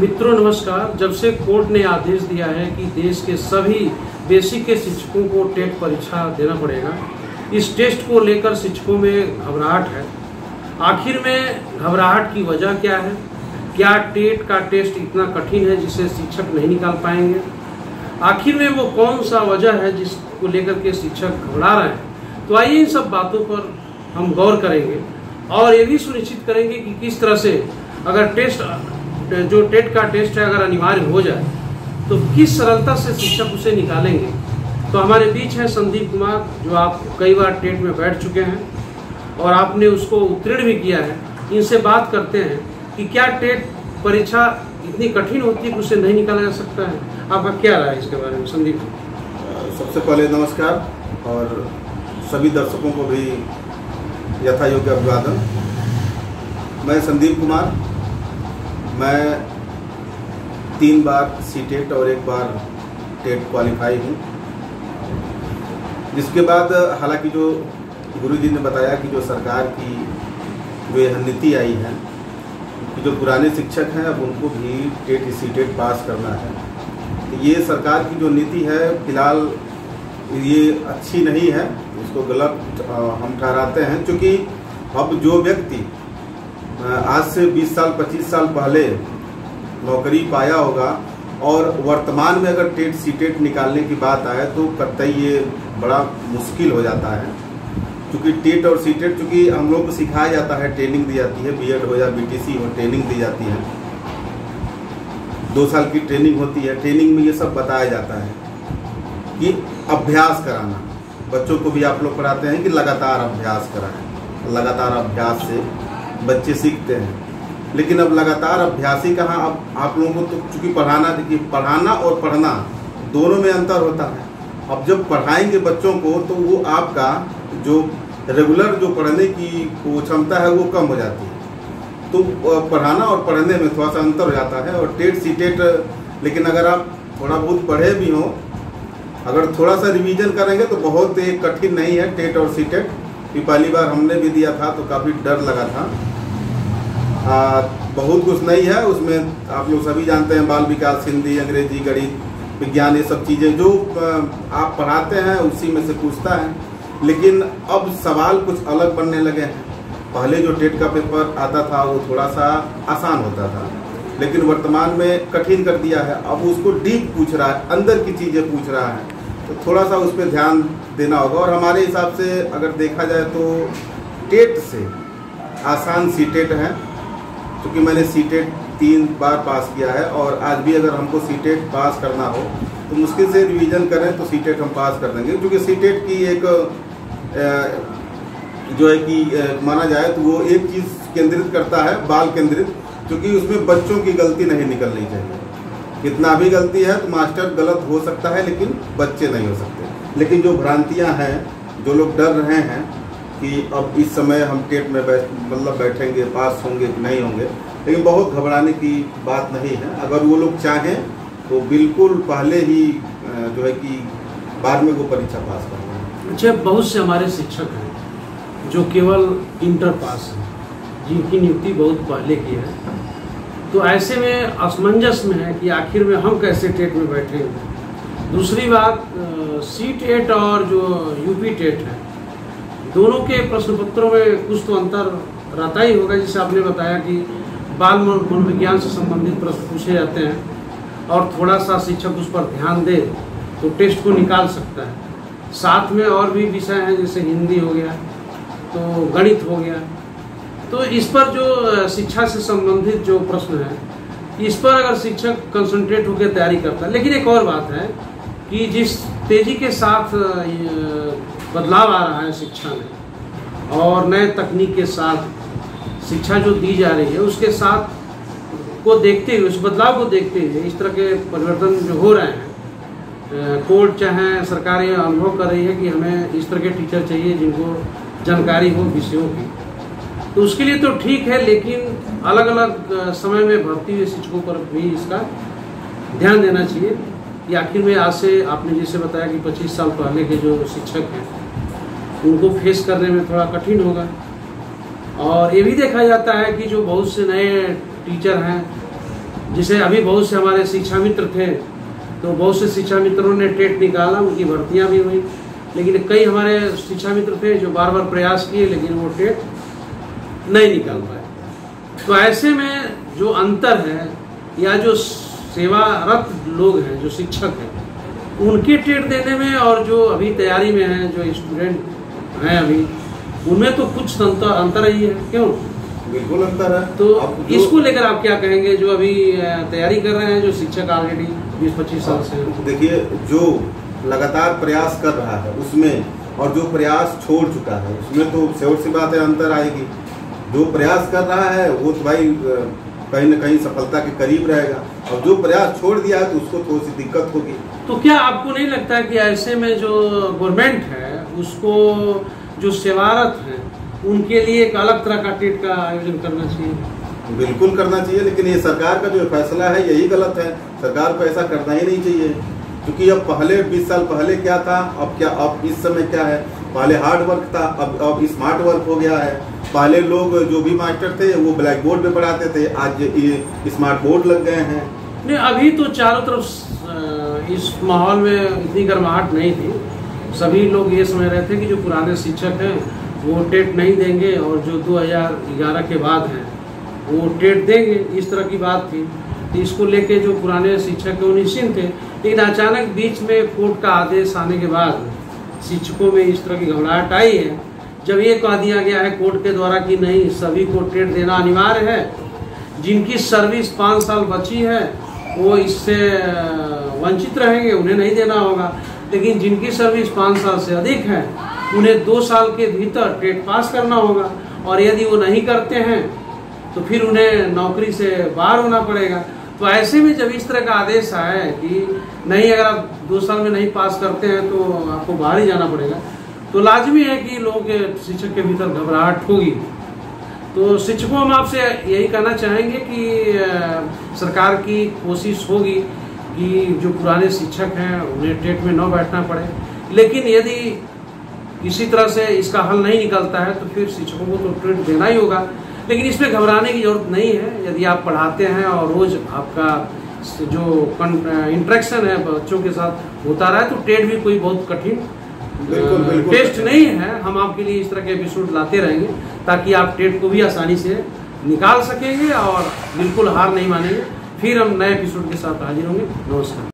मित्रों नमस्कार। जब से कोर्ट ने आदेश दिया है कि देश के सभी बेसिक के शिक्षकों को टेट परीक्षा देना पड़ेगा, इस टेस्ट को लेकर शिक्षकों में घबराहट है। आखिर में घबराहट की वजह क्या है? क्या टेट का टेस्ट इतना कठिन है जिसे शिक्षक नहीं निकाल पाएंगे? आखिर में वो कौन सा वजह है जिसको लेकर के शिक्षक घबरा रहे हैं? तो आइए इन सब बातों पर हम गौर करेंगे और ये भी सुनिश्चित करेंगे कि किस तरह से अगर जो टेट का टेस्ट है अगर अनिवार्य हो जाए तो किस सरलता से शिक्षक उसे निकालेंगे। तो हमारे बीच है संदीप कुमार, जो आप कई बार टेट में बैठ चुके हैं और आपने उसको उत्तीर्ण भी किया है। इनसे बात करते हैं कि क्या टेट परीक्षा इतनी कठिन होती है कि उसे नहीं निकाला जा सकता है? आपका क्या राय है इसके बारे में संदीप? सबसे पहले नमस्कार और सभी दर्शकों को भी यथा योग्य अभिवादन। मैं संदीप कुमार, मैं 3 बार सीटेट और 1 बार टेट क्वालिफाई हूँ। जिसके बाद हालांकि जो गुरुजी ने बताया कि जो सरकार की जो यह नीति आई है कि जो पुराने शिक्षक हैं अब उनको भी टेट सीटेट पास करना है, तो ये सरकार की जो नीति है फिलहाल ये अच्छी नहीं है, इसको गलत हम ठहराते हैं। क्योंकि अब जो व्यक्ति आज से 20 साल 25 साल पहले नौकरी पाया होगा और वर्तमान में अगर टेट सीटेट निकालने की बात आए तो कतई ये बड़ा मुश्किल हो जाता है। क्योंकि टेट और सीटेट चूँकि हम लोग को सिखाया जाता है, ट्रेनिंग दी जाती है, बीएड हो या बीटीसी हो, ट्रेनिंग दी जाती है, 2 साल की ट्रेनिंग होती है। ट्रेनिंग में ये सब बताया जाता है कि अभ्यास कराना, बच्चों को भी आप लोग पढ़ाते हैं कि लगातार अभ्यास कराएं, लगातार अभ्यास से बच्चे सीखते हैं। लेकिन अब लगातार अभ्यास ही कहाँ, अब आप लोगों को तो चूँकि पढ़ाना, देखिए पढ़ाना और पढ़ना दोनों में अंतर होता है। अब जब पढ़ाएंगे बच्चों को तो वो आपका जो रेगुलर जो पढ़ने की वो क्षमता है वो कम हो जाती है। तो पढ़ाना और पढ़ने में थोड़ा सा अंतर हो जाता है। और टेट सीटेट, लेकिन अगर आप थोड़ा बहुत पढ़े भी हों, अगर थोड़ा सा रिवीजन करेंगे तो बहुत कठिन नहीं है टेट और सीटेट। पहली बार हमने भी दिया था तो काफ़ी डर लगा था। बहुत कुछ नहीं है उसमें, आप लोग सभी जानते हैं, बाल विकास, हिंदी, अंग्रेजी, गणित, विज्ञान, ये सब चीज़ें जो आप पढ़ाते हैं उसी में से पूछता है। लेकिन अब सवाल कुछ अलग बनने लगे हैं। पहले जो टेट का पेपर आता था वो थोड़ा सा आसान होता था, लेकिन वर्तमान में कठिन कर दिया है। अब उसको डीप पूछ रहा है, अंदर की चीज़ें पूछ रहा है, तो थोड़ा सा उस पर ध्यान देना होगा। और हमारे हिसाब से अगर देखा जाए तो टेट से आसान सीटेट है, क्योंकि मैंने सीटेट 3 बार पास किया है और आज भी अगर हमको सीटेट पास करना हो तो मुश्किल से रिवीजन करें तो सीटेट हम पास कर देंगे। क्योंकि सीटेट की एक जो है कि माना जाए तो वो एक चीज़ केंद्रित करता है, बाल केंद्रित, क्योंकि उसमें बच्चों की गलती नहीं निकलनी चाहिए। कितना भी गलती है तो मास्टर गलत हो सकता है लेकिन बच्चे नहीं हो सकते। लेकिन जो भ्रांतियां हैं, जो लोग डर रहे हैं कि अब इस समय हम टेट में बैठेंगे, पास होंगे कि नहीं होंगे, लेकिन बहुत घबराने की बात नहीं है। अगर वो लोग चाहें तो बिल्कुल पहले ही जो है कि बाद में वो परीक्षा पास कर लें। अच्छा, बहुत से हमारे शिक्षक हैं जो केवल इंटर पास हैं, जिनकी नियुक्ति बहुत पहले की है, तो ऐसे में असमंजस में है कि आखिर में हम कैसे टेट में बैठेंगे। दूसरी बात, सीटेट और जो यूपी टेट है, दोनों के प्रश्न पत्रों में कुछ तो अंतर रहता ही होगा। जैसे आपने बताया कि बाल मनोविज्ञान से संबंधित प्रश्न पूछे जाते हैं और थोड़ा सा शिक्षक उस पर ध्यान दे तो टेस्ट को निकाल सकता है। साथ में और भी विषय हैं, जैसे हिंदी हो गया, तो गणित हो गया। तो इस पर जो शिक्षा से संबंधित जो प्रश्न है, इस पर अगर शिक्षक कंसंट्रेट होकर तैयारी करता है। लेकिन एक और बात है कि जिस तेजी के साथ बदलाव आ रहा है शिक्षा में और नए तकनीक के साथ शिक्षा जो दी जा रही है, उसके साथ को देखते हुए, उस बदलाव को देखते हुए, इस तरह के परिवर्तन जो हो रहे हैं, कोर्ट चाहे सरकार ये अनुभव कर रही है कि हमें इस तरह के टीचर चाहिए जिनको जानकारी हो विषयों की, तो उसके लिए तो ठीक है। लेकिन अलग अलग समय में भर्ती हुए शिक्षकों पर भी इसका ध्यान देना चाहिए कि आखिर में आज से आपने जैसे बताया कि 25 साल पहले के जो शिक्षक हैं उनको फेस करने में थोड़ा कठिन होगा। और ये भी देखा जाता है कि जो बहुत से नए टीचर हैं जैसे अभी बहुत से हमारे शिक्षा मित्र थे, तो बहुत से शिक्षा मित्रों ने टेट निकाला, उनकी भर्तियां भी हुई, लेकिन कई हमारे शिक्षा मित्र थे जो बार बार प्रयास किए लेकिन वो टेट नहीं निकाल पाए। तो ऐसे में जो अंतर है, या जो सेवारत लोग हैं, जो शिक्षक हैं, उनके टेट देने में और जो अभी तैयारी में हैं, जो स्टूडेंट हैं अभी, उनमें तो कुछ अंतर ही है, क्यों? बिल्कुल अंतर है। तो इसको लेकर आप क्या कहेंगे, जो अभी तैयारी कर रहे हैं, जो शिक्षक ऑलरेडी 20-25 साल से? देखिए, जो लगातार प्रयास कर रहा है उसमें, और जो प्रयास छोड़ चुका है उसमें तो सी बात है, अंतर आएगी। जो प्रयास कर रहा है वो तो भाई कहीं न कहीं सफलता के करीब रहेगा, और जो प्रयास छोड़ दिया है तो उसको थोड़ी सी दिक्कत होगी। तो क्या आपको नहीं लगता है कि ऐसे में जो गवर्नमेंट है उसको, जो सेवारत हैं, उनके लिए एक अलग तरह का टेट का आयोजन करना चाहिए? बिल्कुल करना चाहिए, लेकिन ये सरकार का जो फैसला है यही गलत है। सरकार को ऐसा करना ही नहीं चाहिए, क्योंकि अब पहले 20 साल पहले क्या था, अब इस समय क्या है। पहले हार्ड वर्क था, अब स्मार्ट वर्क हो गया है। पहले लोग जो भी मास्टर थे वो ब्लैक बोर्ड पे पढ़ाते थे, आज ये स्मार्ट बोर्ड लग गए हैं। नहीं, अभी तो चारों तरफ इस माहौल में इतनी गर्माहट नहीं थी। सभी लोग ये समझ रहे थे कि जो पुराने शिक्षक हैं वो टेट नहीं देंगे, और जो 2011 के बाद हैं वो टेट देंगे, इस तरह की बात थी। तो इसको लेके जो पुराने शिक्षक हैं वो निश्चिंत थे, लेकिन अचानक बीच में कोर्ट का आदेश आने के बाद शिक्षकों में इस तरह की घबराहट आई है। जब ये कह दिया गया है कोर्ट के द्वारा कि नहीं, सभी को टेट देना अनिवार्य है, जिनकी सर्विस 5 साल बची है वो इससे वंचित रहेंगे, उन्हें नहीं देना होगा, लेकिन जिनकी सर्विस 5 साल से अधिक है उन्हें 2 साल के भीतर टेट पास करना होगा, और यदि वो नहीं करते हैं तो फिर उन्हें नौकरी से बाहर होना पड़ेगा। तो ऐसे में जब इस तरह का आदेश आया है कि नहीं, अगर आप 2 साल में नहीं पास करते हैं तो आपको बाहर ही जाना पड़ेगा, तो लाजमी है कि लोगों के, शिक्षक के भीतर घबराहट होगी। तो शिक्षकों हम आपसे यही कहना चाहेंगे कि सरकार की कोशिश होगी कि जो पुराने शिक्षक हैं उन्हें टेट में न बैठना पड़े, लेकिन यदि इसी तरह से इसका हल नहीं निकलता है तो फिर शिक्षकों को तो टेट देना ही होगा। लेकिन इसमें घबराने की जरूरत नहीं है। यदि आप पढ़ाते हैं और रोज आपका जो इंटरेक्शन है बच्चों के साथ होता रहा, तो टेट भी कोई बहुत कठिन टेस्ट नहीं है। हम आपके लिए इस तरह के एपिसोड लाते रहेंगे ताकि आप टेट को भी आसानी से निकाल सकेंगे और बिल्कुल हार नहीं मानेंगे। फिर हम नए एपिसोड के साथ हाजिर होंगे। नमस्कार।